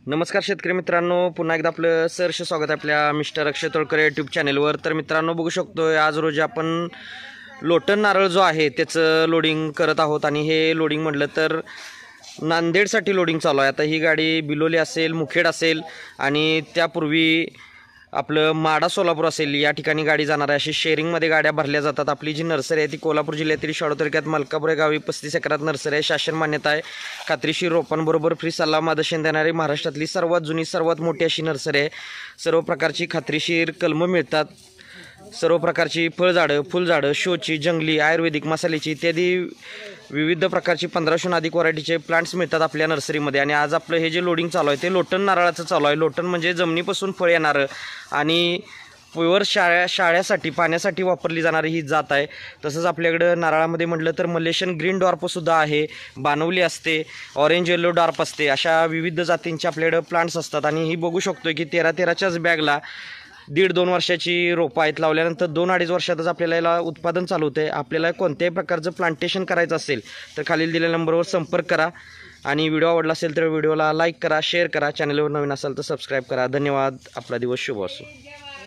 नमस्कार शेतकरी मित्रांनो, पुन्हा एकदा आपलं सहर्ष स्वागत आहे आपल्या मिस्टर अक्षय तोळकर यूट्यूब चॅनलवर। तर मित्रांनो, बघू शकतो आज रोजी आपण लोटन नारळ जो आहे त्याचं लोडिंग करत आहोत आणि हे लोडिंग म्हटलं तर नांदेडसाठी लोडिंग चालू आहे। आता ही गाडी बिलोली असेल, मुखेड असेल आणि त्यापूर्वी आपलं माडा सोलापूर असेल, या ठिकाणी गाडी जाणार आहे। अशी शेअरिंगमध्ये गाड्या भरल्या जातात। आपली जी नर्सरी आहे ती कोल्हापूर जिल्ह्यातील शाडू तालुक्यात मलकापूर या गावी 35 एकरात नर्सरी आहे। शासन मान्यता आहे, खात्रीशीर रोपांबरोबर फ्री सल्ला मार्गदर्शन देणारी महाराष्ट्रातली सर्वात जुनी सर्वात मोठी अशी नर्सरी आहे। सर्व प्रकारची खात्रीशीर कलमं मिळतात, सर्व प्रकारची फळझाडं, फुलझाडं, शोची, जंगली, आयुर्वेदिक, मसाल्याची इत्यादी विविध प्रकारची 1500हून अधिक व्हरायटीचे प्लांट्स मिळतात आपल्या नर्सरीमध्ये। आणि आज आपलं हे जे लोडिंग चालू आहे ते लोटन नारळाचं चालू आहे। लोटन म्हणजे जमिनीपासून फळ येणारं आणि प्युअर शाळ्यासाठी पाण्यासाठी वापरली जाणारी ही जात आहे। तसंच आपल्याकडं नारळामध्ये म्हटलं तर मलेशियन ग्रीन डॉर्पसुद्धा आहे, बानवली असते, ऑरेंज येलो डॉर्प असते, अशा विविध जातींचे आपल्याकडं प्लांट्स असतात। आणि ही बघू शकतो की 13-13च्याच बॅगला 1.5-2 वर्षाची रोपं आहेत। लावल्यानंतर 2-2.5 वर्षातच आपल्याला याला उत्पादन चालू होते। आपल्याला कोणत्याही प्रकारचं प्लांटेशन करायचं असेल तर खालील दिलेल्या नंबरवर संपर्क करा आणि व्हिडिओ आवडला असेल तर व्हिडिओला लाईक करा, शेअर करा, चॅनलवर नवीन असाल तर सबस्क्राईब करा। धन्यवाद। आपला दिवस शुभ असो।